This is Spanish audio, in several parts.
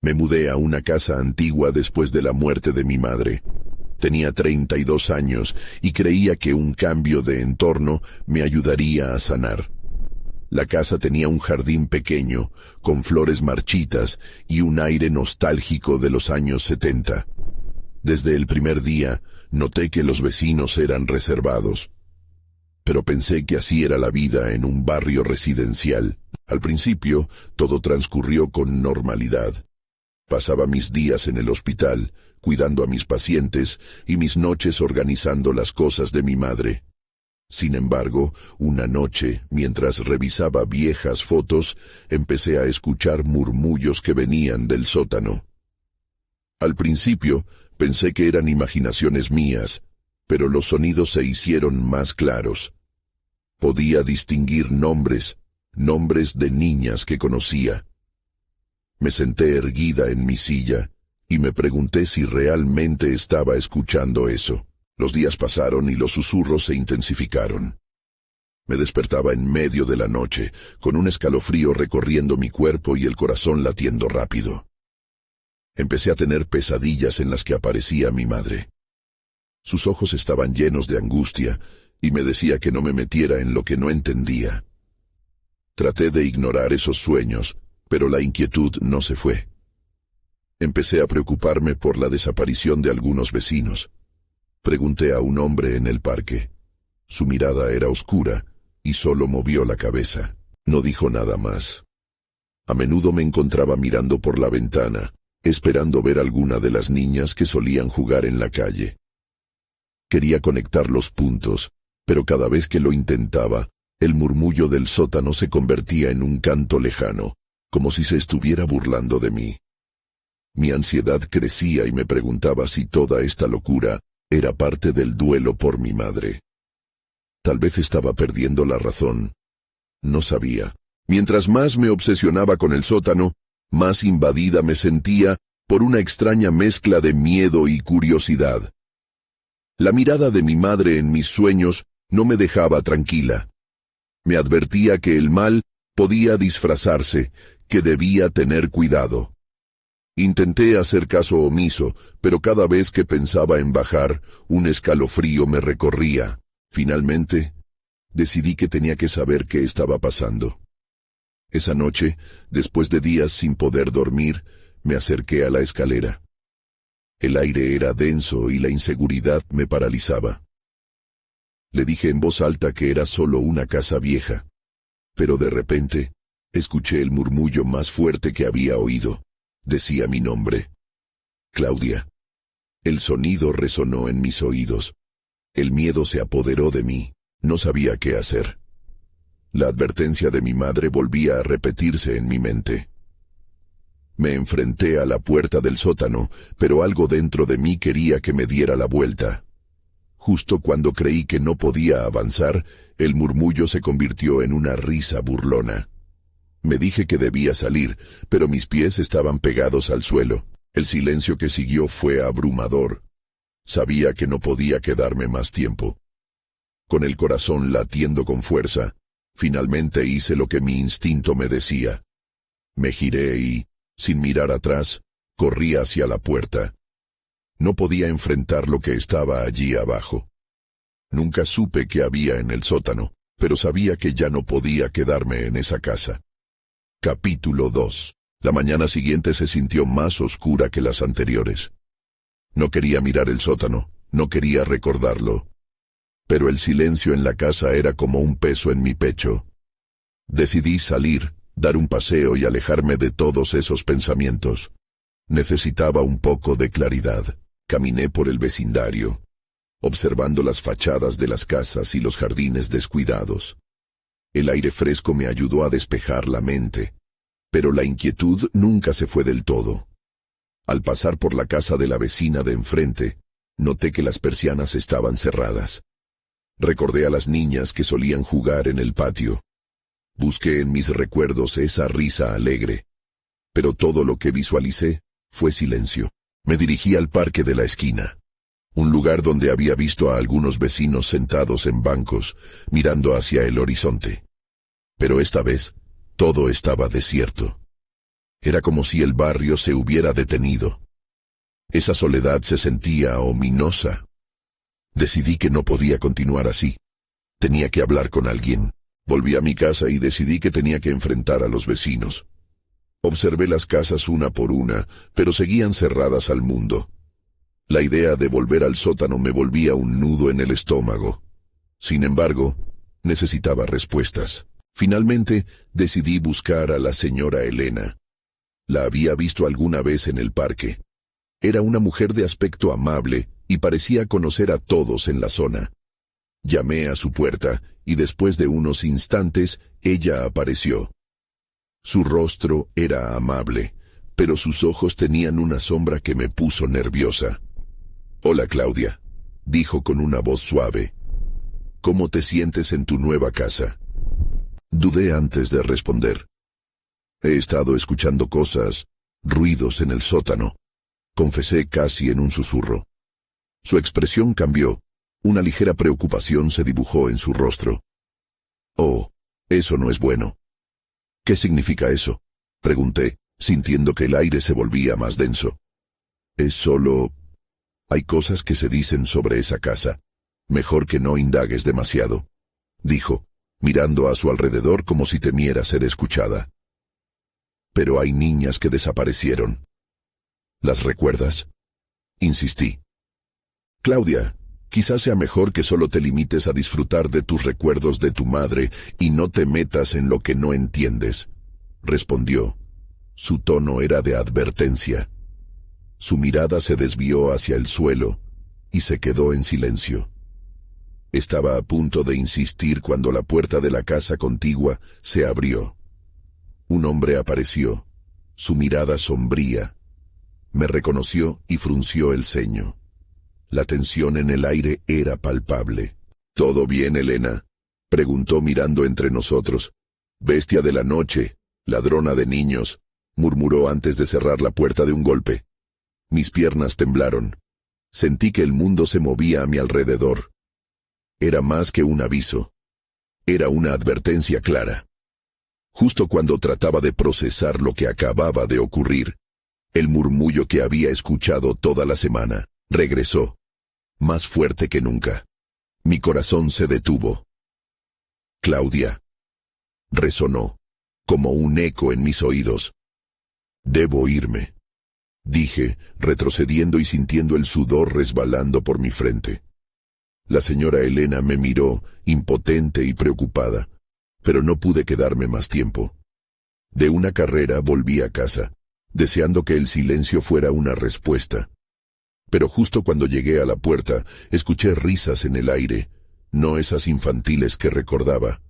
Me mudé a una casa antigua después de la muerte de mi madre. Tenía 32 años y creía que un cambio de entorno me ayudaría a sanar. La casa tenía un jardín pequeño, con flores marchitas y un aire nostálgico de los años 70. Desde el primer día, noté que los vecinos eran reservados. Pero pensé que así era la vida en un barrio residencial. Al principio, todo transcurrió con normalidad. Pasaba mis días en el hospital, cuidando a mis pacientes, y mis noches organizando las cosas de mi madre. Sin embargo, una noche, mientras revisaba viejas fotos, empecé a escuchar murmullos que venían del sótano. Al principio, pensé que eran imaginaciones mías, pero los sonidos se hicieron más claros. Podía distinguir nombres de niñas que conocía. Me senté erguida en mi silla y me pregunté si realmente estaba escuchando eso. Los días pasaron y los susurros se intensificaron. Me despertaba en medio de la noche, con un escalofrío recorriendo mi cuerpo y el corazón latiendo rápido. Empecé a tener pesadillas en las que aparecía mi madre. Sus ojos estaban llenos de angustia y me decía que no me metiera en lo que no entendía. Traté de ignorar esos sueños, pero la inquietud no se fue. Empecé a preocuparme por la desaparición de algunos vecinos. Pregunté a un hombre en el parque. Su mirada era oscura y solo movió la cabeza. No dijo nada más. A menudo me encontraba mirando por la ventana, esperando ver alguna de las niñas que solían jugar en la calle. Quería conectar los puntos, pero cada vez que lo intentaba, el murmullo del sótano se convertía en un canto lejano, como si se estuviera burlando de mí. Mi ansiedad crecía y me preguntaba si toda esta locura era parte del duelo por mi madre. Tal vez estaba perdiendo la razón. No sabía. Mientras más me obsesionaba con el sótano, más invadida me sentía por una extraña mezcla de miedo y curiosidad. La mirada de mi madre en mis sueños no me dejaba tranquila. Me advertía que el mal podía disfrazarse, que debía tener cuidado. Intenté hacer caso omiso, pero cada vez que pensaba en bajar, un escalofrío me recorría. Finalmente, decidí que tenía que saber qué estaba pasando. Esa noche, después de días sin poder dormir, me acerqué a la escalera. El aire era denso y la inseguridad me paralizaba. Le dije en voz alta que era solo una casa vieja, pero de repente, escuché el murmullo más fuerte que había oído. Decía mi nombre. Claudia. El sonido resonó en mis oídos. El miedo se apoderó de mí. No sabía qué hacer. La advertencia de mi madre volvía a repetirse en mi mente. Me enfrenté a la puerta del sótano, pero algo dentro de mí quería que me diera la vuelta. Justo cuando creí que no podía avanzar, el murmullo se convirtió en una risa burlona. Me dije que debía salir, pero mis pies estaban pegados al suelo. El silencio que siguió fue abrumador. Sabía que no podía quedarme más tiempo. Con el corazón latiendo con fuerza, finalmente hice lo que mi instinto me decía. Me giré y, sin mirar atrás, corrí hacia la puerta. No podía enfrentar lo que estaba allí abajo. Nunca supe qué había en el sótano, pero sabía que ya no podía quedarme en esa casa. Capítulo 2. La mañana siguiente se sintió más oscura que las anteriores. No quería mirar el sótano, no quería recordarlo. Pero el silencio en la casa era como un peso en mi pecho. Decidí salir, dar un paseo y alejarme de todos esos pensamientos. Necesitaba un poco de claridad. Caminé por el vecindario, observando las fachadas de las casas y los jardines descuidados. El aire fresco me ayudó a despejar la mente, pero la inquietud nunca se fue del todo. Al pasar por la casa de la vecina de enfrente, noté que las persianas estaban cerradas. Recordé a las niñas que solían jugar en el patio. Busqué en mis recuerdos esa risa alegre, pero todo lo que visualicé fue silencio. Me dirigí al parque de la esquina, un lugar donde había visto a algunos vecinos sentados en bancos, mirando hacia el horizonte. Pero esta vez, todo estaba desierto. Era como si el barrio se hubiera detenido. Esa soledad se sentía ominosa. Decidí que no podía continuar así. Tenía que hablar con alguien. Volví a mi casa y decidí que tenía que enfrentar a los vecinos. Observé las casas una por una, pero seguían cerradas al mundo. La idea de volver al sótano me volvía un nudo en el estómago. Sin embargo, necesitaba respuestas. Finalmente, decidí buscar a la señora Elena. La había visto alguna vez en el parque. Era una mujer de aspecto amable y parecía conocer a todos en la zona. Llamé a su puerta y después de unos instantes, ella apareció. Su rostro era amable, pero sus ojos tenían una sombra que me puso nerviosa. «Hola, Claudia», dijo con una voz suave. «¿Cómo te sientes en tu nueva casa?» Dudé antes de responder. «He estado escuchando cosas, ruidos en el sótano», confesé casi en un susurro. Su expresión cambió. Una ligera preocupación se dibujó en su rostro. «Oh, eso no es bueno». «¿Qué significa eso?», pregunté, sintiendo que el aire se volvía más denso. «Es solo... hay cosas que se dicen sobre esa casa. Mejor que no indagues demasiado», dijo, mirando a su alrededor como si temiera ser escuchada. «Pero hay niñas que desaparecieron. ¿Las recuerdas?», insistí. «Claudia, quizás sea mejor que solo te limites a disfrutar de tus recuerdos de tu madre y no te metas en lo que no entiendes», respondió. Su tono era de advertencia. Su mirada se desvió hacia el suelo y se quedó en silencio. Estaba a punto de insistir cuando la puerta de la casa contigua se abrió. Un hombre apareció, su mirada sombría. Me reconoció y frunció el ceño. La tensión en el aire era palpable. «¿Todo bien, Elena?», preguntó mirando entre nosotros. «Bestia de la noche, ladrona de niños», murmuró antes de cerrar la puerta de un golpe. Mis piernas temblaron. Sentí que el mundo se movía a mi alrededor. Era más que un aviso. Era una advertencia clara. Justo cuando trataba de procesar lo que acababa de ocurrir, el murmullo que había escuchado toda la semana regresó, más fuerte que nunca. Mi corazón se detuvo. «Claudia», resonó, como un eco en mis oídos. «Debo irme», dije, retrocediendo y sintiendo el sudor resbalando por mi frente. La señora Elena me miró, impotente y preocupada, pero no pude quedarme más tiempo. De una carrera volví a casa, deseando que el silencio fuera una respuesta. Pero justo cuando llegué a la puerta, escuché risas en el aire, no esas infantiles que recordaba,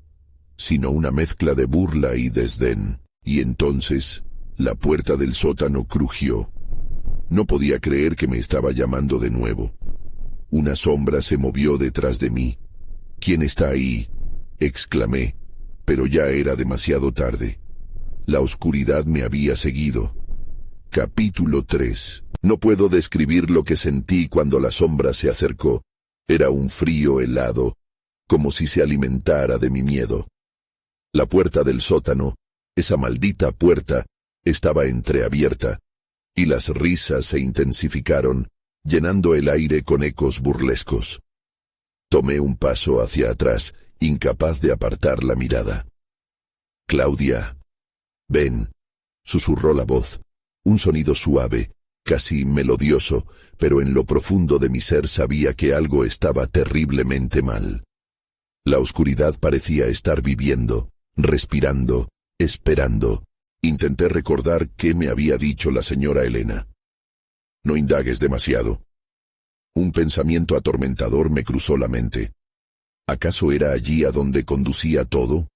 sino una mezcla de burla y desdén. Y entonces, la puerta del sótano crujió. No podía creer que me estaba llamando de nuevo. Una sombra se movió detrás de mí. «¿Quién está ahí?», exclamé, pero ya era demasiado tarde. La oscuridad me había seguido. Capítulo 3. No puedo describir lo que sentí cuando la sombra se acercó. Era un frío helado, como si se alimentara de mi miedo. La puerta del sótano, esa maldita puerta, estaba entreabierta, y las risas se intensificaron, llenando el aire con ecos burlescos. Tomé un paso hacia atrás, incapaz de apartar la mirada. «Claudia, ven», susurró la voz, un sonido suave, casi melodioso, pero en lo profundo de mi ser sabía que algo estaba terriblemente mal. La oscuridad parecía estar viviendo, respirando, esperando. Intenté recordar qué me había dicho la señora Elena. «No indagues demasiado». Un pensamiento atormentador me cruzó la mente. ¿Acaso era allí a donde conducía todo?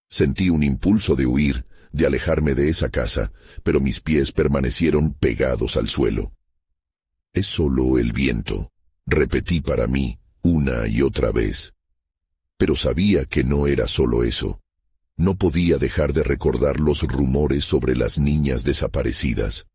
Sentí un impulso de huir, de alejarme de esa casa, pero mis pies permanecieron pegados al suelo. «Es solo el viento», repetí para mí, una y otra vez. Pero sabía que no era solo eso. No podía dejar de recordar los rumores sobre las niñas desaparecidas.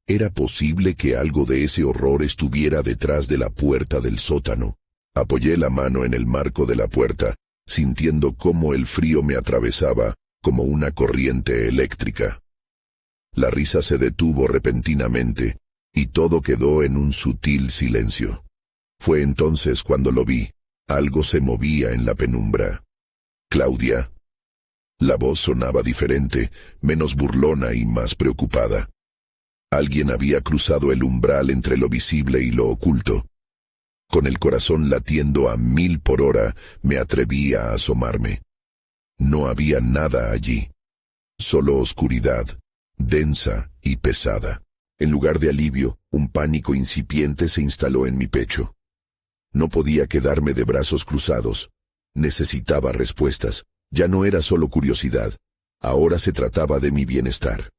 ¿Era posible que algo de ese horror estuviera detrás de la puerta del sótano? Apoyé la mano en el marco de la puerta, sintiendo cómo el frío me atravesaba como una corriente eléctrica. La risa se detuvo repentinamente, y todo quedó en un sutil silencio. Fue entonces cuando lo vi. Algo se movía en la penumbra. «Claudia». La voz sonaba diferente, menos burlona y más preocupada. Alguien había cruzado el umbral entre lo visible y lo oculto. Con el corazón latiendo a 1000 por hora, me atreví a asomarme. No había nada allí. Solo oscuridad, densa y pesada. En lugar de alivio, un pánico incipiente se instaló en mi pecho. No podía quedarme de brazos cruzados. Necesitaba respuestas. Ya no era solo curiosidad. Ahora se trataba de mi bienestar.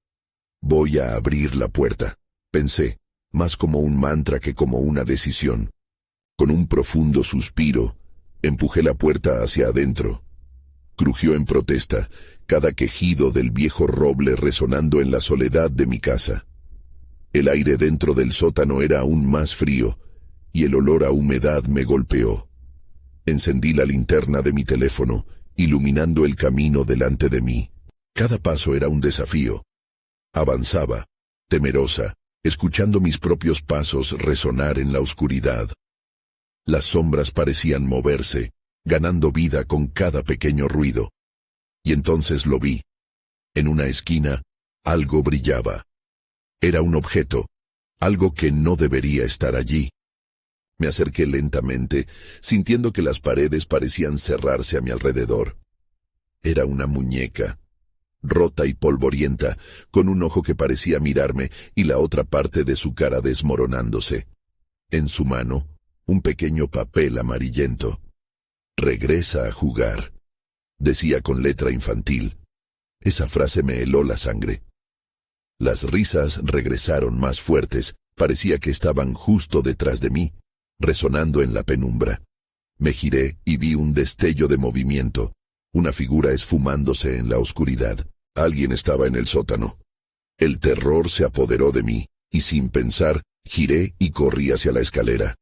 Voy a abrir la puerta, pensé, más como un mantra que como una decisión. Con un profundo suspiro, empujé la puerta hacia adentro. Crujió en protesta, cada quejido del viejo roble resonando en la soledad de mi casa. El aire dentro del sótano era aún más frío, y el olor a humedad me golpeó. Encendí la linterna de mi teléfono, iluminando el camino delante de mí. Cada paso era un desafío. Avanzaba, temerosa, escuchando mis propios pasos resonar en la oscuridad. Las sombras parecían moverse, ganando vida con cada pequeño ruido. Y entonces lo vi. En una esquina, algo brillaba. Era un objeto, algo que no debería estar allí. Me acerqué lentamente, sintiendo que las paredes parecían cerrarse a mi alrededor. Era una muñeca, rota y polvorienta, con un ojo que parecía mirarme y la otra parte de su cara desmoronándose. En su mano, un pequeño papel amarillento. «Regresa a jugar», decía con letra infantil. Esa frase me heló la sangre. Las risas regresaron más fuertes, parecía que estaban justo detrás de mí, resonando en la penumbra. Me giré y vi un destello de movimiento, una figura esfumándose en la oscuridad. Alguien estaba en el sótano. El terror se apoderó de mí, y sin pensar, giré y corrí hacia la escalera.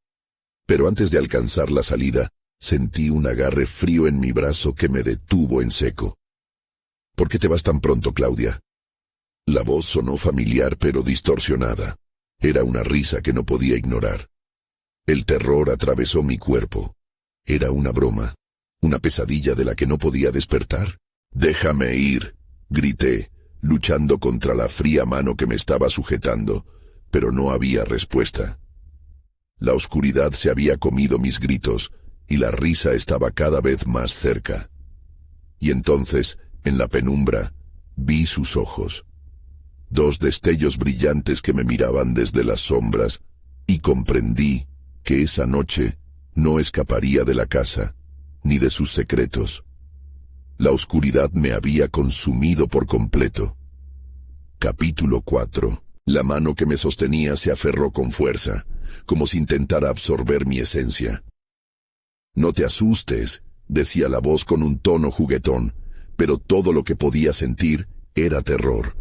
Pero antes de alcanzar la salida, sentí un agarre frío en mi brazo que me detuvo en seco. «¿Por qué te vas tan pronto, Claudia?» La voz sonó familiar pero distorsionada. Era una risa que no podía ignorar. El terror atravesó mi cuerpo. Era una broma, una pesadilla de la que no podía despertar. «Déjame ir», grité, luchando contra la fría mano que me estaba sujetando, pero no había respuesta. La oscuridad se había comido mis gritos, y la risa estaba cada vez más cerca. Y entonces, en la penumbra, vi sus ojos. 2 destellos brillantes que me miraban desde las sombras, y comprendí que esa noche no escaparía de la casa, ni de sus secretos. La oscuridad me había consumido por completo. Capítulo 4. La mano que me sostenía se aferró con fuerza, como si intentara absorber mi esencia. «No te asustes», decía la voz con un tono juguetón, pero todo lo que podía sentir era terror.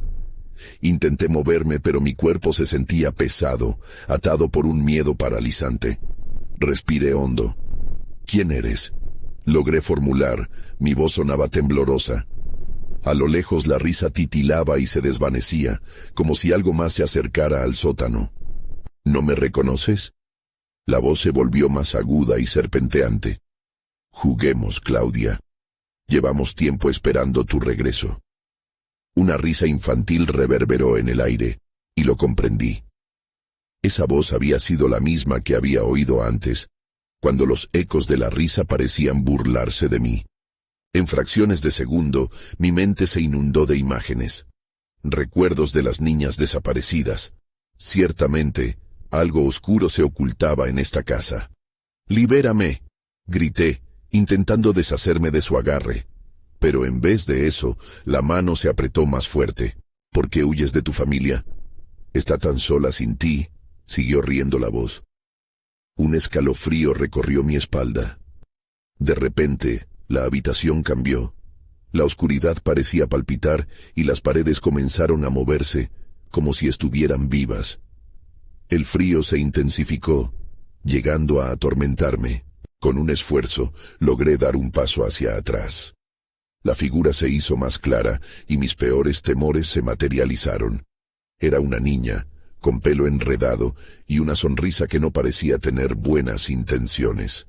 Intenté moverme, pero mi cuerpo se sentía pesado, atado por un miedo paralizante. Respiré hondo. «¿Quién eres?», logré formular, mi voz sonaba temblorosa. A lo lejos la risa titilaba y se desvanecía, como si algo más se acercara al sótano. «¿No me reconoces?». La voz se volvió más aguda y serpenteante. «Juguemos, Claudia. Llevamos tiempo esperando tu regreso». Una risa infantil reverberó en el aire, y lo comprendí. Esa voz había sido la misma que había oído antes, cuando los ecos de la risa parecían burlarse de mí. En fracciones de segundo, mi mente se inundó de imágenes. Recuerdos de las niñas desaparecidas. Ciertamente, algo oscuro se ocultaba en esta casa. «¡Libérame!», grité, intentando deshacerme de su agarre. Pero en vez de eso, la mano se apretó más fuerte. «¿Por qué huyes de tu familia?». «Está tan sola sin ti», siguió riendo la voz. Un escalofrío recorrió mi espalda. De repente, la habitación cambió. La oscuridad parecía palpitar y las paredes comenzaron a moverse, como si estuvieran vivas. El frío se intensificó, llegando a atormentarme. Con un esfuerzo, logré dar un paso hacia atrás. La figura se hizo más clara y mis peores temores se materializaron. Era una niña, con pelo enredado y una sonrisa que no parecía tener buenas intenciones.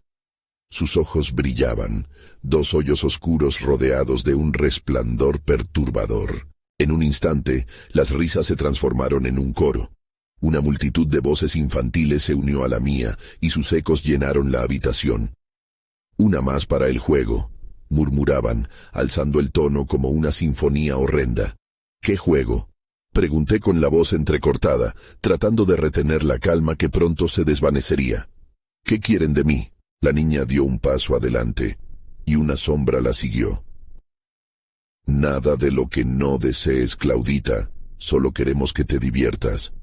Sus ojos brillaban, dos hoyos oscuros rodeados de un resplandor perturbador. En un instante, las risas se transformaron en un coro. Una multitud de voces infantiles se unió a la mía, y sus ecos llenaron la habitación. «Una más para el juego», murmuraban, alzando el tono como una sinfonía horrenda. «¿Qué juego?», pregunté con la voz entrecortada, tratando de retener la calma que pronto se desvanecería. «¿Qué quieren de mí?». La niña dio un paso adelante, y una sombra la siguió. «Nada de lo que no desees, Claudita, solo queremos que te diviertas».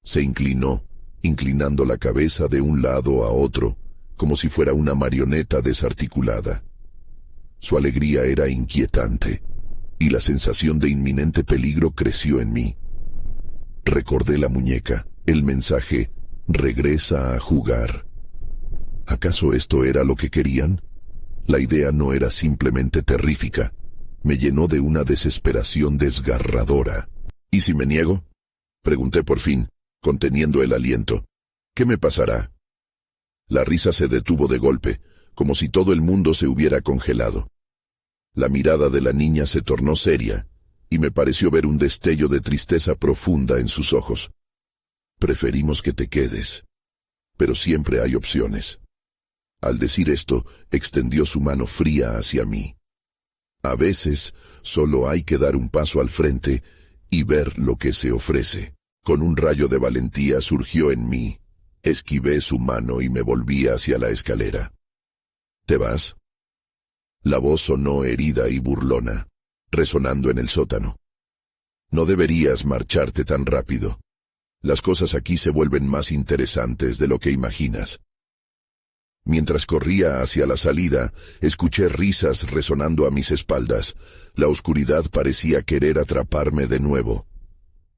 Se inclinó, inclinando la cabeza de un lado a otro, como si fuera una marioneta desarticulada. Su alegría era inquietante, y la sensación de inminente peligro creció en mí. Recordé la muñeca, el mensaje, «Regresa a jugar». ¿Acaso esto era lo que querían? La idea no era simplemente terrífica. Me llenó de una desesperación desgarradora. ¿Y si me niego?, pregunté por fin, conteniendo el aliento. «¿Qué me pasará?». La risa se detuvo de golpe, como si todo el mundo se hubiera congelado. La mirada de la niña se tornó seria, y me pareció ver un destello de tristeza profunda en sus ojos. «Preferimos que te quedes, pero siempre hay opciones». Al decir esto, extendió su mano fría hacia mí. A veces, solo hay que dar un paso al frente y ver lo que se ofrece. Con un rayo de valentía surgió en mí. Esquivé su mano y me volví hacia la escalera. «¿Te vas?». La voz sonó herida y burlona, resonando en el sótano. «No deberías marcharte tan rápido. Las cosas aquí se vuelven más interesantes de lo que imaginas». Mientras corría hacia la salida, escuché risas resonando a mis espaldas. La oscuridad parecía querer atraparme de nuevo.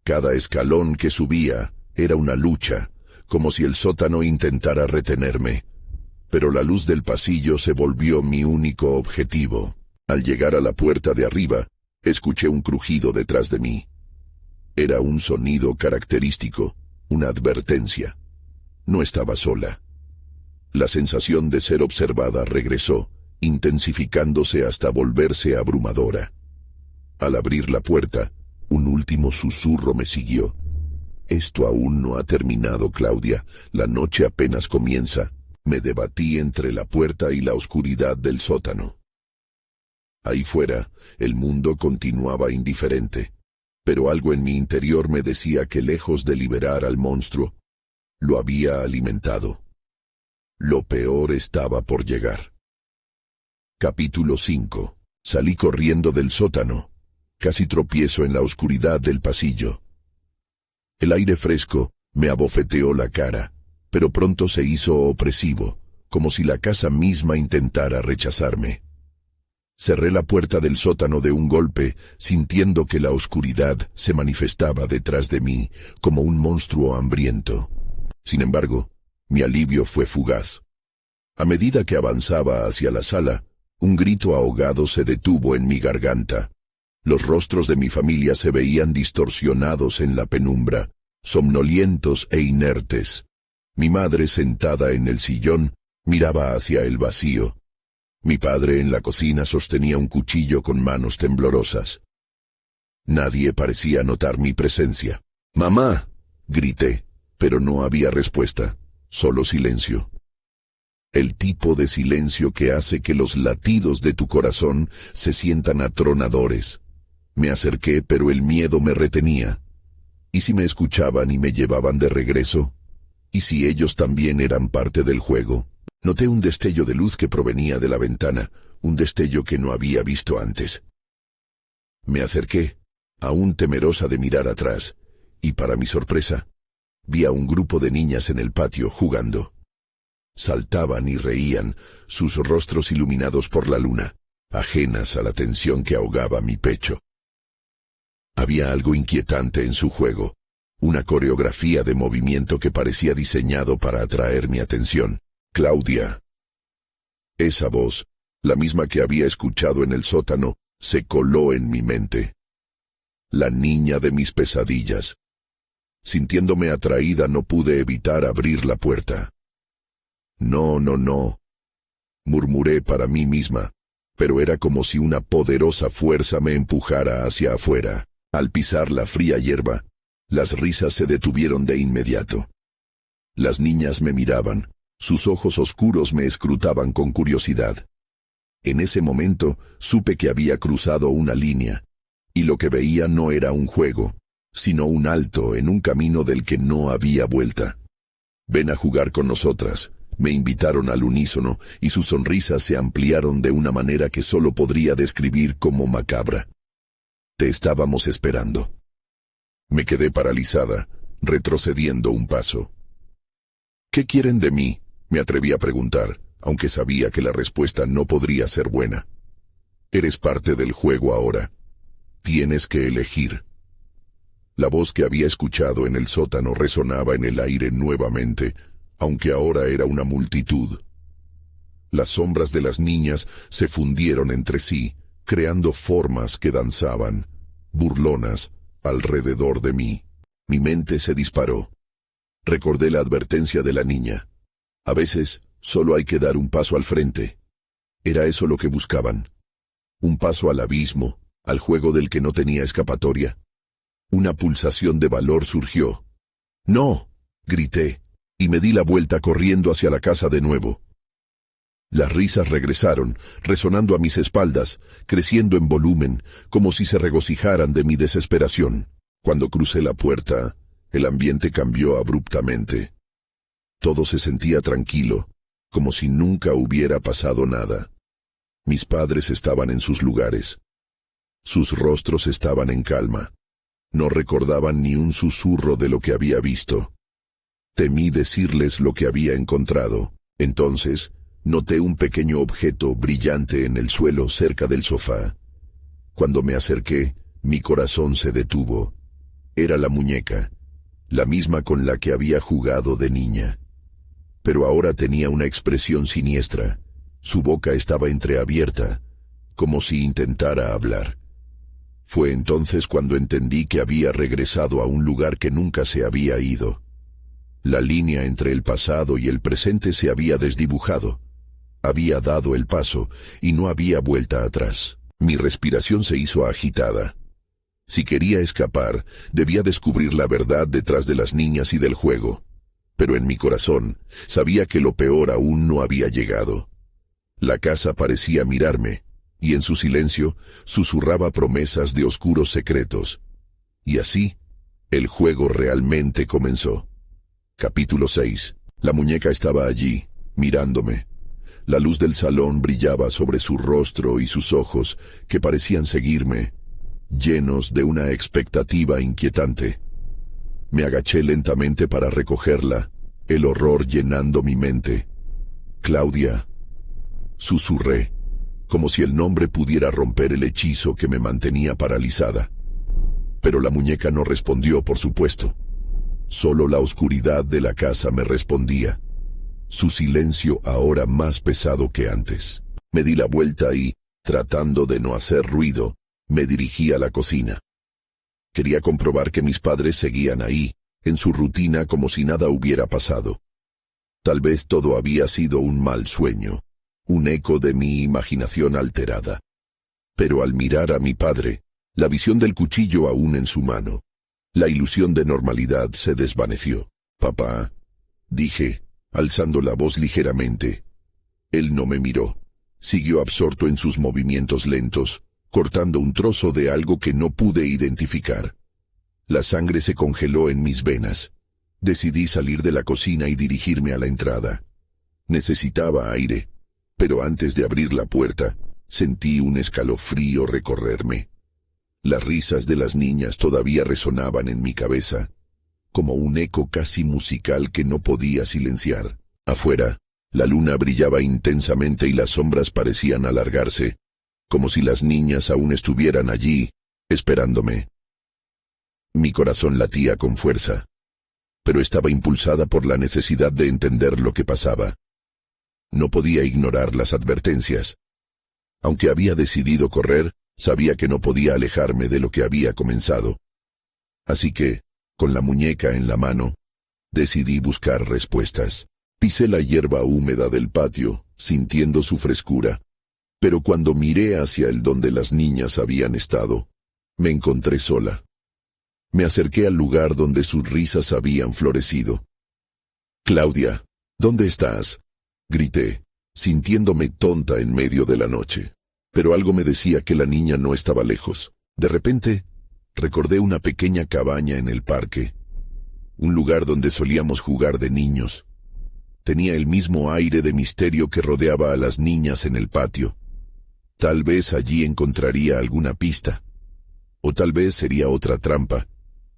Cada escalón que subía era una lucha, como si el sótano intentara retenerme. Pero la luz del pasillo se volvió mi único objetivo. Al llegar a la puerta de arriba, escuché un crujido detrás de mí. Era un sonido característico, una advertencia. No estaba sola. La sensación de ser observada regresó, intensificándose hasta volverse abrumadora. Al abrir la puerta, un último susurro me siguió. «Esto aún no ha terminado, Claudia. La noche apenas comienza». Me debatí entre la puerta y la oscuridad del sótano. Ahí fuera, el mundo continuaba indiferente, pero algo en mi interior me decía que lejos de liberar al monstruo, lo había alimentado. Lo peor estaba por llegar. Capítulo 5. Salí corriendo del sótano. Casi tropiezo en la oscuridad del pasillo. El aire fresco me abofeteó la cara, pero pronto se hizo opresivo, como si la casa misma intentara rechazarme. Cerré la puerta del sótano de un golpe, sintiendo que la oscuridad se manifestaba detrás de mí como un monstruo hambriento. Sin embargo, mi alivio fue fugaz. A medida que avanzaba hacia la sala, un grito ahogado se detuvo en mi garganta. Los rostros de mi familia se veían distorsionados en la penumbra, somnolientos e inertes. Mi madre, sentada en el sillón, miraba hacia el vacío. Mi padre en la cocina sostenía un cuchillo con manos temblorosas. Nadie parecía notar mi presencia. «¡Mamá!», grité, pero no había respuesta. Solo silencio. El tipo de silencio que hace que los latidos de tu corazón se sientan atronadores. Me acerqué, pero el miedo me retenía. ¿Y si me escuchaban y me llevaban de regreso? ¿Y si ellos también eran parte del juego? Noté un destello de luz que provenía de la ventana, un destello que no había visto antes. Me acerqué, aún temerosa de mirar atrás, y para mi sorpresa, vi a un grupo de niñas en el patio jugando. Saltaban y reían, sus rostros iluminados por la luna, ajenas a la tensión que ahogaba mi pecho. Había algo inquietante en su juego, una coreografía de movimiento que parecía diseñado para atraer mi atención. «Claudia». Esa voz, la misma que había escuchado en el sótano, se coló en mi mente. La niña de mis pesadillas, Sintiéndome atraída, no pude evitar abrir la puerta. No, no, no, murmuré para mí misma, pero era como si una poderosa fuerza me empujara hacia afuera. Al pisar la fría hierba, las risas se detuvieron de inmediato. Las niñas me miraban, sus ojos oscuros me escrutaban con curiosidad. En ese momento supe que había cruzado una línea, y lo que veía no era un juego, sino un alto en un camino del que no había vuelta. «Ven a jugar con nosotras», me invitaron al unísono, y sus sonrisas se ampliaron de una manera que solo podría describir como macabra. «Te estábamos esperando». Me quedé paralizada, retrocediendo un paso. «¿Qué quieren de mí?», me atreví a preguntar, aunque sabía que la respuesta no podría ser buena. «Eres parte del juego ahora. Tienes que elegir». La voz que había escuchado en el sótano resonaba en el aire nuevamente, aunque ahora era una multitud. Las sombras de las niñas se fundieron entre sí, creando formas que danzaban, burlonas, alrededor de mí. Mi mente se disparó. Recordé la advertencia de la niña. A veces, solo hay que dar un paso al frente. Era eso lo que buscaban. Un paso al abismo, al juego del que no tenía escapatoria. Una pulsación de valor surgió. «¡No!», grité, y me di la vuelta corriendo hacia la casa de nuevo. Las risas regresaron, resonando a mis espaldas, creciendo en volumen, como si se regocijaran de mi desesperación. Cuando crucé la puerta, el ambiente cambió abruptamente. Todo se sentía tranquilo, como si nunca hubiera pasado nada. Mis padres estaban en sus lugares. Sus rostros estaban en calma. No recordaban ni un susurro de lo que había visto. Temí decirles lo que había encontrado. Entonces, noté un pequeño objeto brillante en el suelo cerca del sofá. Cuando me acerqué, mi corazón se detuvo. Era la muñeca, la misma con la que había jugado de niña. Pero ahora tenía una expresión siniestra. Su boca estaba entreabierta, como si intentara hablar. Fue entonces cuando entendí que había regresado a un lugar que nunca se había ido. La línea entre el pasado y el presente se había desdibujado. Había dado el paso y no había vuelta atrás. Mi respiración se hizo agitada. Si quería escapar, debía descubrir la verdad detrás de las niñas y del juego. Pero en mi corazón, sabía que lo peor aún no había llegado. La casa parecía mirarme, y en su silencio susurraba promesas de oscuros secretos. Y así, el juego realmente comenzó. Capítulo 6. La muñeca estaba allí, mirándome. La luz del salón brillaba sobre su rostro y sus ojos, que parecían seguirme, llenos de una expectativa inquietante. Me agaché lentamente para recogerla, el horror llenando mi mente. «Claudia», susurré, como si el nombre pudiera romper el hechizo que me mantenía paralizada. Pero la muñeca no respondió, por supuesto. Solo la oscuridad de la casa me respondía, su silencio ahora más pesado que antes. Me di la vuelta y, tratando de no hacer ruido, me dirigí a la cocina. Quería comprobar que mis padres seguían ahí, en su rutina como si nada hubiera pasado. Tal vez todo había sido un mal sueño, un eco de mi imaginación alterada. Pero al mirar a mi padre, la visión del cuchillo aún en su mano, la ilusión de normalidad se desvaneció. «Papá», dije, alzando la voz ligeramente. Él no me miró. Siguió absorto en sus movimientos lentos, cortando un trozo de algo que no pude identificar. La sangre se congeló en mis venas. Decidí salir de la cocina y dirigirme a la entrada. Necesitaba aire, pero antes de abrir la puerta, sentí un escalofrío recorrerme. Las risas de las niñas todavía resonaban en mi cabeza, como un eco casi musical que no podía silenciar. Afuera, la luna brillaba intensamente y las sombras parecían alargarse, como si las niñas aún estuvieran allí, esperándome. Mi corazón latía con fuerza, pero estaba impulsada por la necesidad de entender lo que pasaba. No podía ignorar las advertencias. Aunque había decidido correr, sabía que no podía alejarme de lo que había comenzado. Así que, Con la muñeca en la mano, decidí buscar respuestas. Pisé la hierba húmeda del patio, sintiendo su frescura, pero cuando miré hacia el donde las niñas habían estado, me encontré sola. Me acerqué al lugar donde sus risas habían florecido. «Claudia, ¿dónde estás?», grité, sintiéndome tonta en medio de la noche. Pero algo me decía que la niña no estaba lejos. De repente, recordé una pequeña cabaña en el parque, un lugar donde solíamos jugar de niños. Tenía el mismo aire de misterio que rodeaba a las niñas en el patio. Tal vez allí encontraría alguna pista, o tal vez sería otra trampa,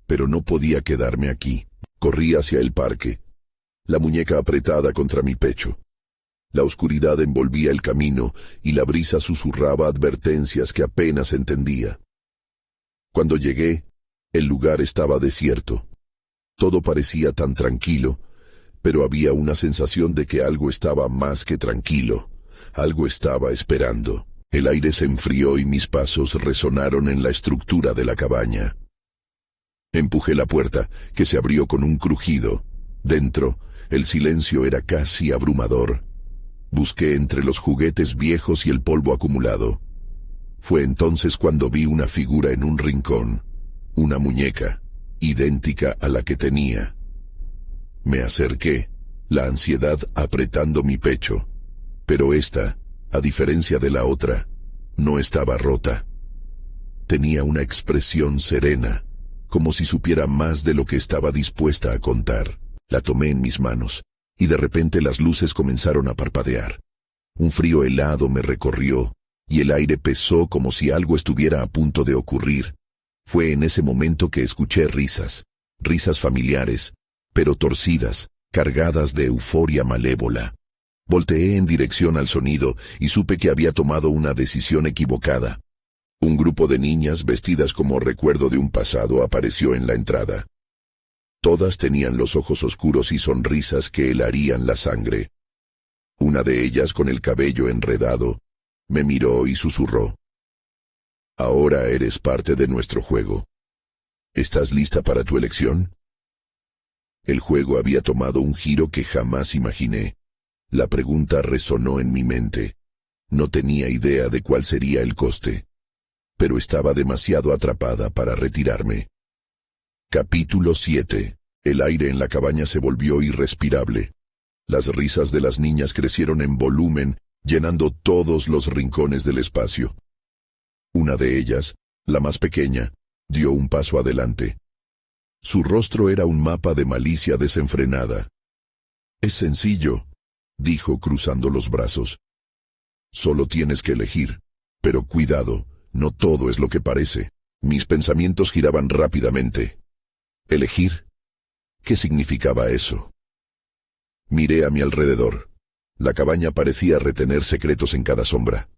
pero no podía quedarme aquí. Corrí hacia el parque, la muñeca apretada contra mi pecho. La oscuridad envolvía el camino y la brisa susurraba advertencias que apenas entendía. Cuando llegué, el lugar estaba desierto. Todo parecía tan tranquilo, pero había una sensación de que algo estaba más que tranquilo. Algo estaba esperando. El aire se enfrió y mis pasos resonaron en la estructura de la cabaña. Empujé la puerta, que se abrió con un crujido. Dentro, el silencio era casi abrumador. Busqué entre los juguetes viejos y el polvo acumulado. Fue entonces cuando vi una figura en un rincón, una muñeca, idéntica a la que tenía. Me acerqué, la ansiedad apretando mi pecho, pero esta, a diferencia de la otra, no estaba rota. Tenía una expresión serena, como si supiera más de lo que estaba dispuesta a contar. La tomé en mis manos, y de repente las luces comenzaron a parpadear. Un frío helado me recorrió, y el aire pesó como si algo estuviera a punto de ocurrir. Fue en ese momento que escuché risas familiares, pero torcidas, cargadas de euforia malévola. Volteé en dirección al sonido y supe que había tomado una decisión equivocada. Un grupo de niñas vestidas como recuerdo de un pasado apareció en la entrada. Todas tenían los ojos oscuros y sonrisas que helarían la sangre. Una de ellas, con el cabello enredado, me miró y susurró: «Ahora eres parte de nuestro juego. ¿Estás lista para tu elección?». El juego había tomado un giro que jamás imaginé. La pregunta resonó en mi mente. No tenía idea de cuál sería el coste, pero estaba demasiado atrapada para retirarme. Capítulo 7. El aire en la cabaña se volvió irrespirable. Las risas de las niñas crecieron en volumen, llenando todos los rincones del espacio. Una de ellas, la más pequeña, dio un paso adelante. Su rostro era un mapa de malicia desenfrenada. «Es sencillo», dijo cruzando los brazos. «Solo tienes que elegir, pero cuidado, no todo es lo que parece». Mis pensamientos giraban rápidamente. ¿Elegir? ¿Qué significaba eso? Miré a mi alrededor. La cabaña parecía retener secretos en cada sombra.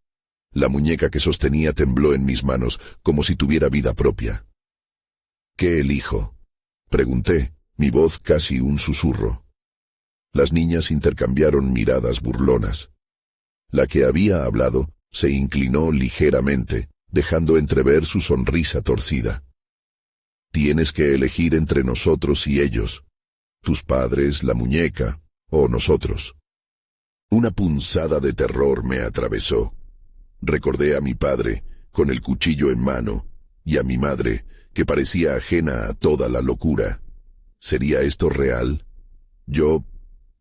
La muñeca que sostenía tembló en mis manos, como si tuviera vida propia. «¿Qué elijo?», pregunté, mi voz casi un susurro. Las niñas intercambiaron miradas burlonas. La que había hablado se inclinó ligeramente, dejando entrever su sonrisa torcida. «Tienes que elegir entre nosotros y ellos, tus padres, la muñeca, o nosotros». Una punzada de terror me atravesó. Recordé a mi padre, con el cuchillo en mano, y a mi madre, que parecía ajena a toda la locura. ¿Sería esto real? Yo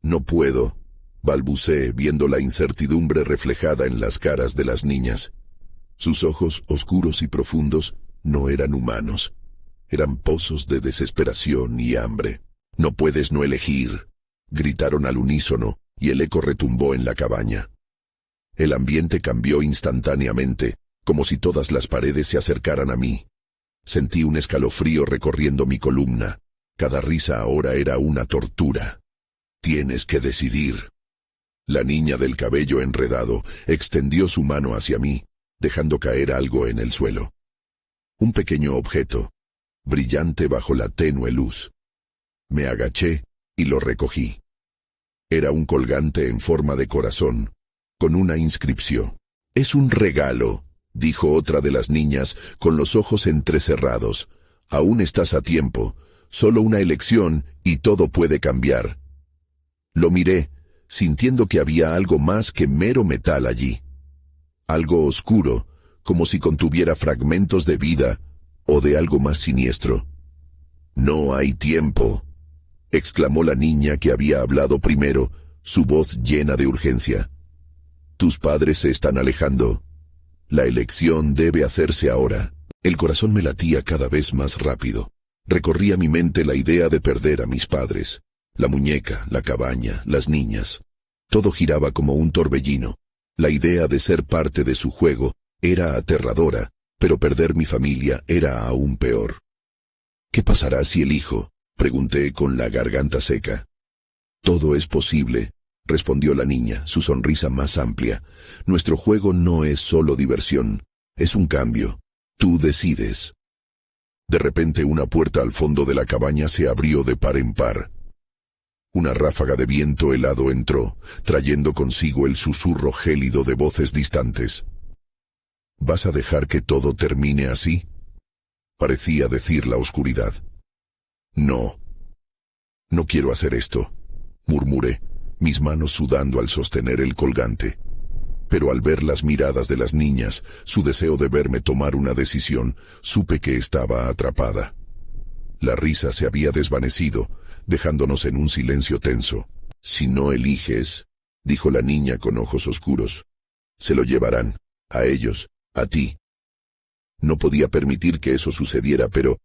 no puedo, balbuceé, viendo la incertidumbre reflejada en las caras de las niñas. Sus ojos, oscuros y profundos, no eran humanos. Eran pozos de desesperación y hambre. «No puedes no elegir», gritaron al unísono, y el eco retumbó en la cabaña. El ambiente cambió instantáneamente, como si todas las paredes se acercaran a mí. Sentí un escalofrío recorriendo mi columna. Cada risa ahora era una tortura. «Tienes que decidir». La niña del cabello enredado extendió su mano hacia mí, dejando caer algo en el suelo. Un pequeño objeto, brillante bajo la tenue luz. Me agaché y lo recogí. Era un colgante en forma de corazón, con una inscripción. «Es un regalo», dijo otra de las niñas, con los ojos entrecerrados. «Aún estás a tiempo. Solo una elección y todo puede cambiar. Lo miré, sintiendo que había algo más que mero metal allí. Algo oscuro, como si contuviera fragmentos de vida o de algo más siniestro. «No hay tiempo», exclamó la niña que había hablado primero, su voz llena de urgencia. «Tus padres se están alejando. La elección debe hacerse ahora». El corazón me latía cada vez más rápido. Recorría mi mente la idea de perder a mis padres. La muñeca, la cabaña, las niñas. Todo giraba como un torbellino. La idea de ser parte de su juego era aterradora, pero perder mi familia era aún peor. «¿Qué pasará si elijo?», pregunté con la garganta seca. «Todo es posible», respondió la niña, su sonrisa más amplia. «Nuestro juego no es solo diversión, es un cambio. Tú decides». De repente una puerta al fondo de la cabaña se abrió de par en par. Una ráfaga de viento helado entró, trayendo consigo el susurro gélido de voces distantes. «¿Vas a dejar que todo termine así?», parecía decir la oscuridad. «No. No quiero hacer esto», murmuré, mis manos sudando al sostener el colgante. Pero al ver las miradas de las niñas, su deseo de verme tomar una decisión, supe que estaba atrapada. La risa se había desvanecido, dejándonos en un silencio tenso. «Si no eliges», dijo la niña con ojos oscuros, «se lo llevarán, a ellos, a ti». No podía permitir que eso sucediera, pero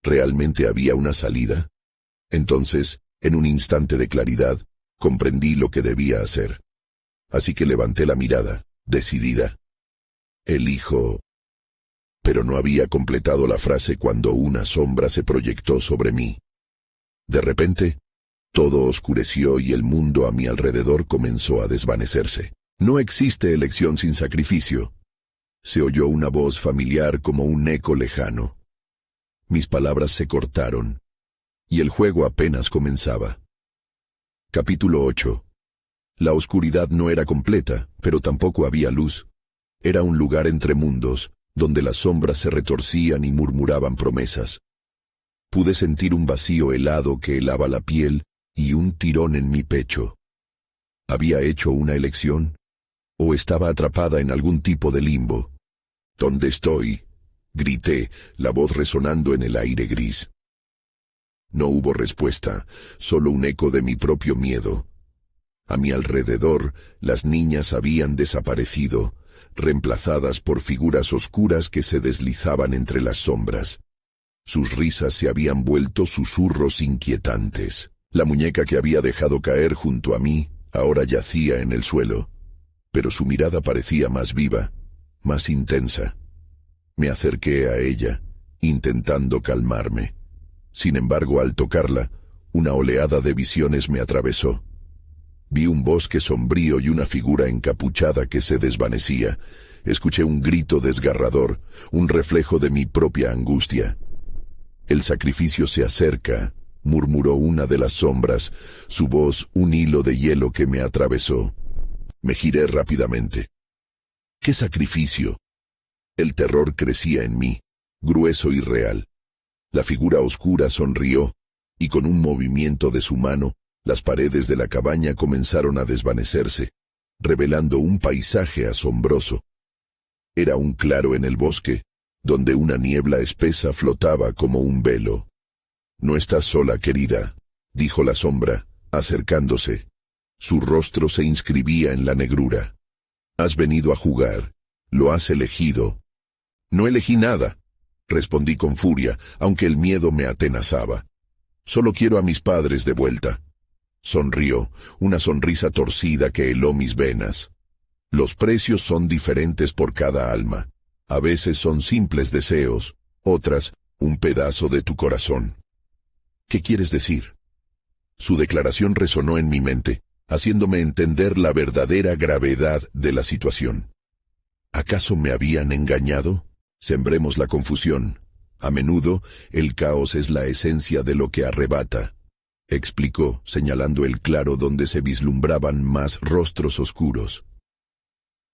¿realmente había una salida? Entonces, en un instante de claridad, comprendí lo que debía hacer. Así que levanté la mirada, decidida. «Elijo». Pero no había completado la frase cuando una sombra se proyectó sobre mí. De repente, todo oscureció y el mundo a mi alrededor comenzó a desvanecerse. «No existe elección sin sacrificio». Se oyó una voz familiar como un eco lejano. Mis palabras se cortaron, y el juego apenas comenzaba. Capítulo 8. La oscuridad no era completa, pero tampoco había luz. Era un lugar entre mundos, donde las sombras se retorcían y murmuraban promesas. Pude sentir un vacío helado que helaba la piel y un tirón en mi pecho. ¿Había hecho una elección? ¿O estaba atrapada en algún tipo de limbo? «¿Dónde estoy?», grité, la voz resonando en el aire gris. No hubo respuesta, solo un eco de mi propio miedo. A mi alrededor, las niñas habían desaparecido, reemplazadas por figuras oscuras que se deslizaban entre las sombras. Sus risas se habían vuelto susurros inquietantes. La muñeca que había dejado caer junto a mí ahora yacía en el suelo, pero su mirada parecía más viva, más intensa. Me acerqué a ella, intentando calmarme. Sin embargo, al tocarla, una oleada de visiones me atravesó. Vi un bosque sombrío y una figura encapuchada que se desvanecía. Escuché un grito desgarrador, un reflejo de mi propia angustia. «El sacrificio se acerca», murmuró una de las sombras, su voz un hilo de hielo que me atravesó. Me giré rápidamente. «¿Qué sacrificio?». El terror crecía en mí, grueso y real. La figura oscura sonrió, y con un movimiento de su mano, las paredes de la cabaña comenzaron a desvanecerse, revelando un paisaje asombroso. Era un claro en el bosque, donde una niebla espesa flotaba como un velo. «No estás sola, querida», dijo la sombra, acercándose. Su rostro se inscribía en la negrura. «Has venido a jugar. Lo has elegido». «No elegí nada», respondí con furia, aunque el miedo me atenazaba. «Solo quiero a mis padres de vuelta». Sonrió, una sonrisa torcida que heló mis venas. «Los precios son diferentes por cada alma. A veces son simples deseos, otras, un pedazo de tu corazón». «¿Qué quieres decir?». Su declaración resonó en mi mente, haciéndome entender la verdadera gravedad de la situación. ¿Acaso me habían engañado? Sembremos la confusión. A menudo, el caos es la esencia de lo que arrebata, explicó, señalando el claro donde se vislumbraban más rostros oscuros.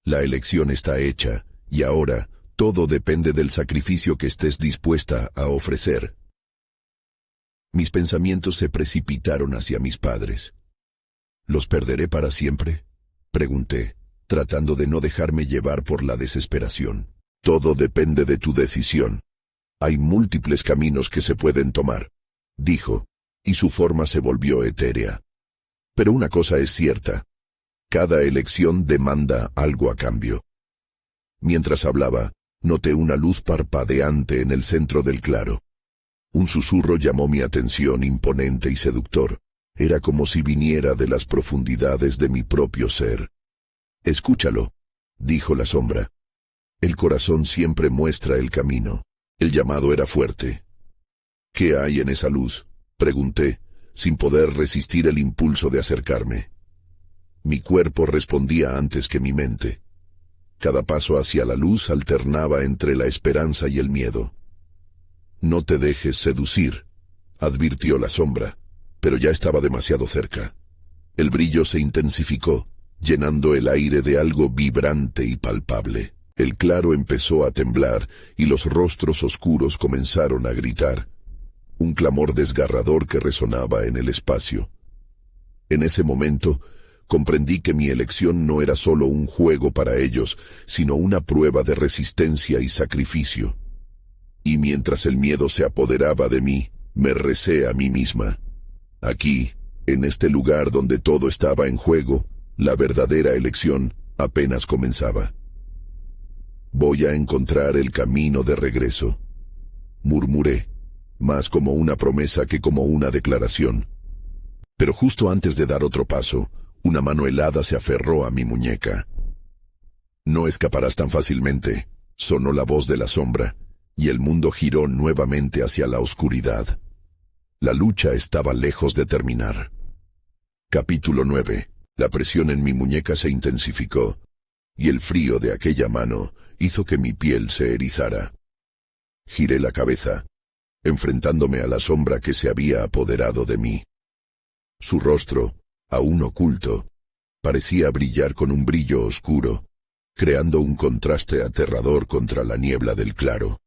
La elección está hecha, y ahora, todo depende del sacrificio que estés dispuesta a ofrecer. Mis pensamientos se precipitaron hacia mis padres. ¿Los perderé para siempre?, pregunté, tratando de no dejarme llevar por la desesperación. Todo depende de tu decisión. Hay múltiples caminos que se pueden tomar, dijo, y su forma se volvió etérea. Pero una cosa es cierta. Cada elección demanda algo a cambio. Mientras hablaba, noté una luz parpadeante en el centro del claro. Un susurro llamó mi atención, imponente y seductor. Era como si viniera de las profundidades de mi propio ser. «Escúchalo», dijo la sombra. «El corazón siempre muestra el camino». El llamado era fuerte. «¿Qué hay en esa luz?», pregunté, sin poder resistir el impulso de acercarme. Mi cuerpo respondía antes que mi mente. Cada paso hacia la luz alternaba entre la esperanza y el miedo. «No te dejes seducir», advirtió la sombra, pero ya estaba demasiado cerca. El brillo se intensificó, llenando el aire de algo vibrante y palpable. El claro empezó a temblar y los rostros oscuros comenzaron a gritar. Un clamor desgarrador que resonaba en el espacio. En ese momento, comprendí que mi elección no era solo un juego para ellos, sino una prueba de resistencia y sacrificio. Y mientras el miedo se apoderaba de mí, me recé a mí misma. Aquí, en este lugar donde todo estaba en juego, la verdadera elección apenas comenzaba. «Voy a encontrar el camino de regreso», murmuré, más como una promesa que como una declaración. Pero justo antes de dar otro paso, una mano helada se aferró a mi muñeca. «No escaparás tan fácilmente», sonó la voz de la sombra, y el mundo giró nuevamente hacia la oscuridad. La lucha estaba lejos de terminar. Capítulo 9. La presión en mi muñeca se intensificó, y el frío de aquella mano hizo que mi piel se erizara. Giré la cabeza, enfrentándome a la sombra que se había apoderado de mí. Su rostro, aún oculto, parecía brillar con un brillo oscuro, creando un contraste aterrador contra la niebla del claro.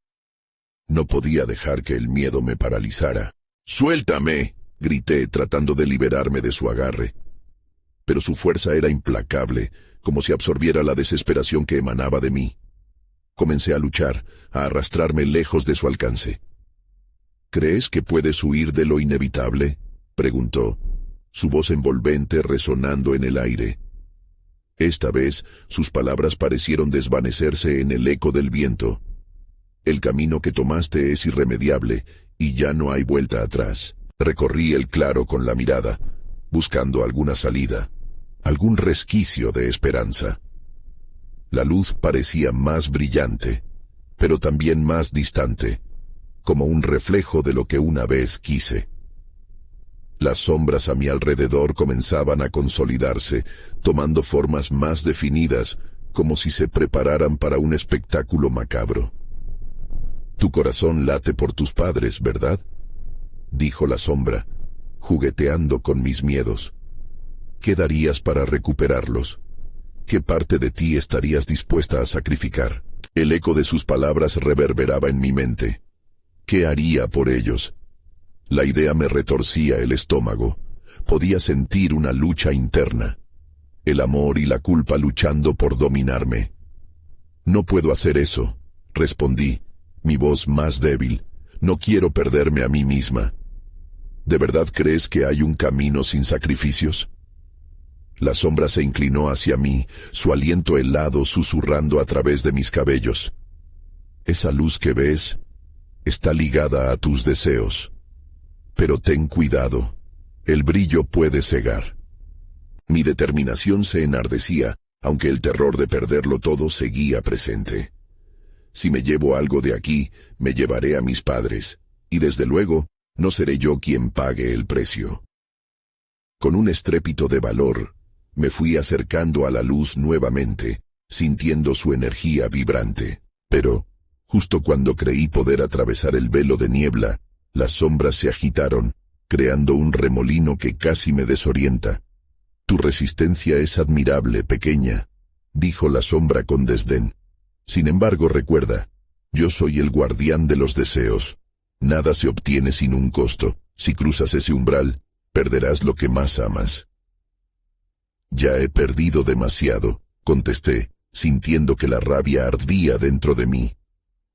No podía dejar que el miedo me paralizara. «¡Suéltame!», grité, tratando de liberarme de su agarre. Pero su fuerza era implacable, como si absorbiera la desesperación que emanaba de mí. Comencé a luchar, a arrastrarme lejos de su alcance. «¿Crees que puedes huir de lo inevitable?», preguntó, su voz envolvente resonando en el aire. Esta vez, sus palabras parecieron desvanecerse en el eco del viento. «El camino que tomaste es irremediable, y ya no hay vuelta atrás». Recorrí el claro con la mirada, buscando alguna salida, algún resquicio de esperanza. La luz parecía más brillante, pero también más distante, como un reflejo de lo que una vez quise. Las sombras a mi alrededor comenzaban a consolidarse, tomando formas más definidas, como si se prepararan para un espectáculo macabro. «Tu corazón late por tus padres, ¿verdad?», dijo la sombra, jugueteando con mis miedos. «¿Qué darías para recuperarlos? ¿Qué parte de ti estarías dispuesta a sacrificar?». El eco de sus palabras reverberaba en mi mente. ¿Qué haría por ellos? La idea me retorcía el estómago. Podía sentir una lucha interna. El amor y la culpa luchando por dominarme. «No puedo hacer eso», respondí, mi voz más débil. «No quiero perderme a mí misma». «¿De verdad crees que hay un camino sin sacrificios?». La sombra se inclinó hacia mí, su aliento helado susurrando a través de mis cabellos. «Esa luz que ves está ligada a tus deseos. Pero ten cuidado, el brillo puede cegar». Mi determinación se enardecía, aunque el terror de perderlo todo seguía presente. «Si me llevo algo de aquí, me llevaré a mis padres, y desde luego, no seré yo quien pague el precio». Con un estrépito de valor, me fui acercando a la luz nuevamente, sintiendo su energía vibrante. Pero, justo cuando creí poder atravesar el velo de niebla, las sombras se agitaron, creando un remolino que casi me desorienta. «Tu resistencia es admirable, pequeña», dijo la sombra con desdén. «Sin embargo, recuerda, yo soy el guardián de los deseos. Nada se obtiene sin un costo. Si cruzas ese umbral, perderás lo que más amas. Ya he perdido demasiado, contesté, sintiendo que la rabia ardía dentro de mí.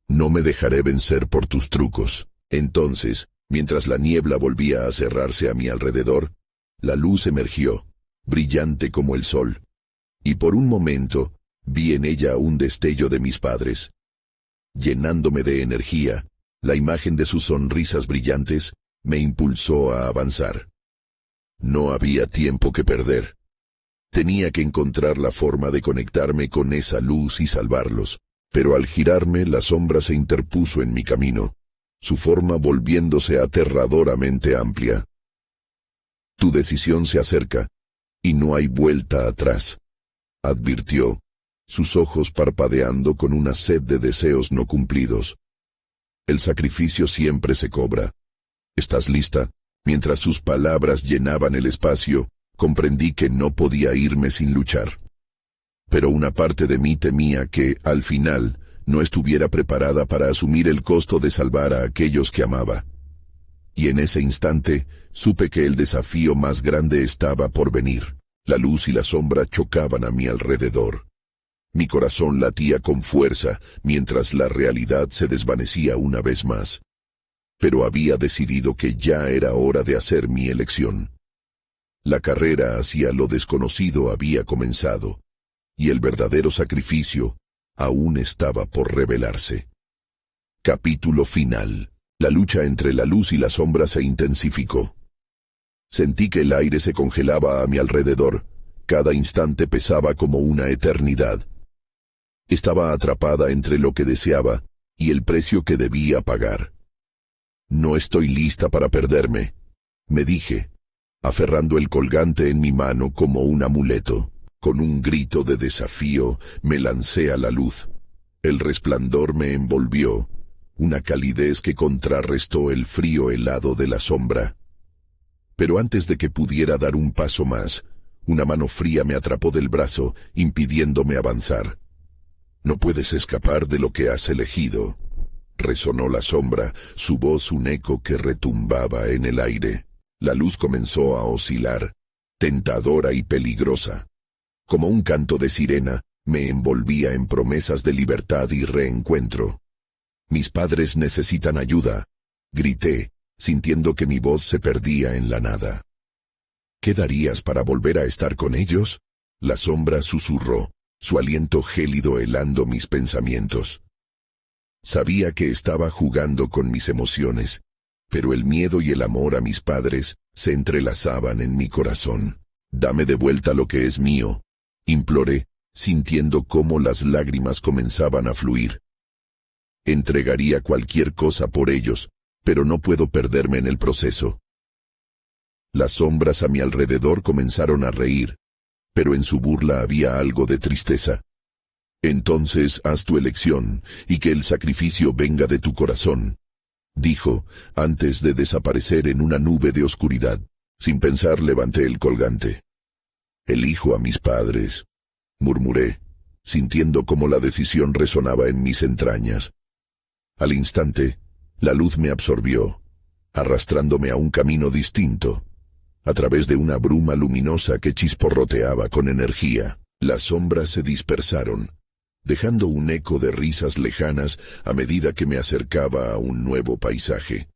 No me dejaré vencer por tus trucos. Entonces, mientras la niebla volvía a cerrarse a mi alrededor, la luz emergió, brillante como el sol, y por un momento vi en ella un destello de mis padres. Llenándome de energía, la imagen de sus sonrisas brillantes me impulsó a avanzar. No había tiempo que perder. Tenía que encontrar la forma de conectarme con esa luz y salvarlos, pero al girarme la sombra se interpuso en mi camino, su forma volviéndose aterradoramente amplia. Tu decisión se acerca, y no hay vuelta atrás, advirtió, sus ojos parpadeando con una sed de deseos no cumplidos. El sacrificio siempre se cobra. ¿Estás lista? Mientras sus palabras llenaban el espacio, comprendí que no podía irme sin luchar. Pero una parte de mí temía que, al final, no estuviera preparada para asumir el costo de salvar a aquellos que amaba. Y en ese instante, supe que el desafío más grande estaba por venir. La luz y la sombra chocaban a mi alrededor. Mi corazón latía con fuerza, mientras la realidad se desvanecía una vez más. Pero había decidido que ya era hora de hacer mi elección. La carrera hacia lo desconocido había comenzado, y el verdadero sacrificio aún estaba por revelarse. Capítulo final. La lucha entre la luz y la sombra se intensificó. Sentí que el aire se congelaba a mi alrededor. Cada instante pesaba como una eternidad. Estaba atrapada entre lo que deseaba y el precio que debía pagar. No estoy lista para perderme, me dije, aferrando el colgante en mi mano como un amuleto. Con un grito de desafío, me lancé a la luz. El resplandor me envolvió, una calidez que contrarrestó el frío helado de la sombra. Pero antes de que pudiera dar un paso más, una mano fría me atrapó del brazo, impidiéndome avanzar. «No puedes escapar de lo que has elegido», resonó la sombra, su voz un eco que retumbaba en el aire. La luz comenzó a oscilar, tentadora y peligrosa. Como un canto de sirena, me envolvía en promesas de libertad y reencuentro. «Mis padres necesitan ayuda», grité, sintiendo que mi voz se perdía en la nada. «¿Qué darías para volver a estar con ellos?», la sombra susurró, su aliento gélido helando mis pensamientos. Sabía que estaba jugando con mis emociones, pero el miedo y el amor a mis padres se entrelazaban en mi corazón. «Dame de vuelta lo que es mío», imploré, sintiendo cómo las lágrimas comenzaban a fluir. «Entregaría cualquier cosa por ellos, pero no puedo perderme en el proceso». Las sombras a mi alrededor comenzaron a reír, pero en su burla había algo de tristeza. «Entonces haz tu elección, y que el sacrificio venga de tu corazón», dijo, antes de desaparecer en una nube de oscuridad. Sin pensar levanté el colgante. «Elijo a mis padres», murmuré, sintiendo cómo la decisión resonaba en mis entrañas. Al instante, la luz me absorbió, arrastrándome a un camino distinto, a través de una bruma luminosa que chisporroteaba con energía. Las sombras se dispersaron, dejando un eco de risas lejanas a medida que me acercaba a un nuevo paisaje.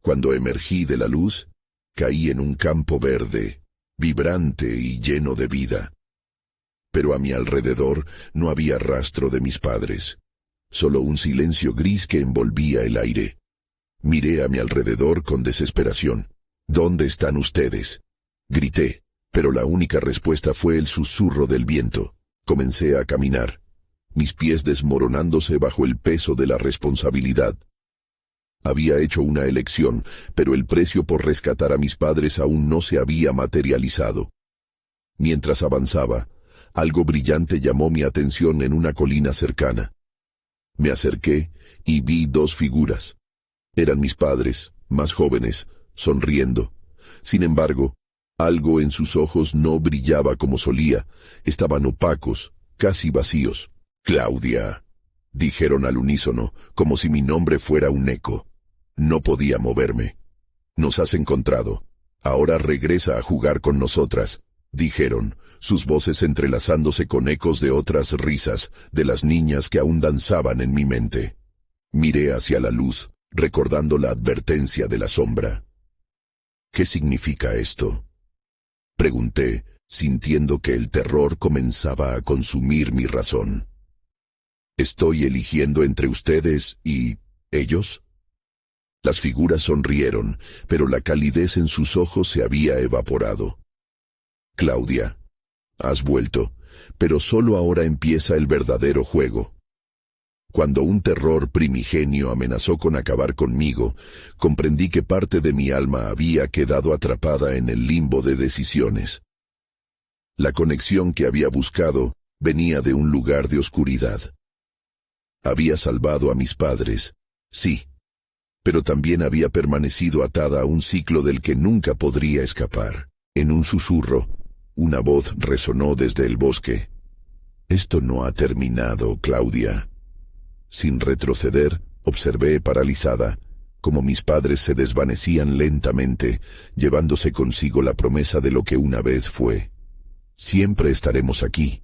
Cuando emergí de la luz, caí en un campo verde, vibrante y lleno de vida. Pero a mi alrededor no había rastro de mis padres, solo un silencio gris que envolvía el aire. Miré a mi alrededor con desesperación. «¿Dónde están ustedes?», grité, pero la única respuesta fue el susurro del viento. Comencé a caminar, mis pies desmoronándose bajo el peso de la responsabilidad. Había hecho una elección, pero el precio por rescatar a mis padres aún no se había materializado. Mientras avanzaba, algo brillante llamó mi atención en una colina cercana. Me acerqué y vi dos figuras. Eran mis padres, más jóvenes, sonriendo. Sin embargo, algo en sus ojos no brillaba como solía, estaban opacos, casi vacíos. «Claudia», dijeron al unísono, como si mi nombre fuera un eco. No podía moverme. Nos has encontrado. Ahora regresa a jugar con nosotras, dijeron, sus voces entrelazándose con ecos de otras risas de las niñas que aún danzaban en mi mente. Miré hacia la luz, recordando la advertencia de la sombra. ¿Qué significa esto?, pregunté, sintiendo que el terror comenzaba a consumir mi razón. ¿Estoy eligiendo entre ustedes y ellos? Las figuras sonrieron, pero la calidez en sus ojos se había evaporado. Claudia, has vuelto, pero solo ahora empieza el verdadero juego. Cuando un terror primigenio amenazó con acabar conmigo, comprendí que parte de mi alma había quedado atrapada en el limbo de decisiones. La conexión que había buscado venía de un lugar de oscuridad. Había salvado a mis padres, sí, pero también había permanecido atada a un ciclo del que nunca podría escapar. En un susurro, una voz resonó desde el bosque. «Esto no ha terminado, Claudia». Sin retroceder, observé paralizada cómo mis padres se desvanecían lentamente, llevándose consigo la promesa de lo que una vez fue. «Siempre estaremos aquí».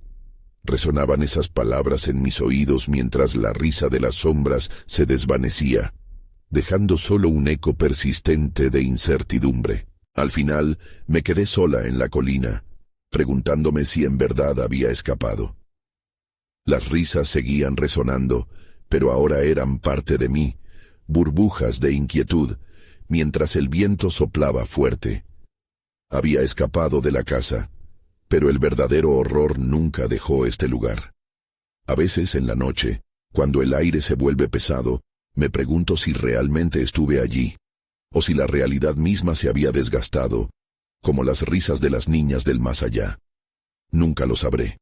Resonaban esas palabras en mis oídos mientras la risa de las sombras se desvanecía, dejando solo un eco persistente de incertidumbre. Al final, me quedé sola en la colina, preguntándome si en verdad había escapado. Las risas seguían resonando, pero ahora eran parte de mí, burbujas de inquietud, mientras el viento soplaba fuerte. Había escapado de la casa, pero el verdadero horror nunca dejó este lugar. A veces en la noche, cuando el aire se vuelve pesado, me pregunto si realmente estuve allí, o si la realidad misma se había desgastado, como las risas de las niñas del más allá. Nunca lo sabré.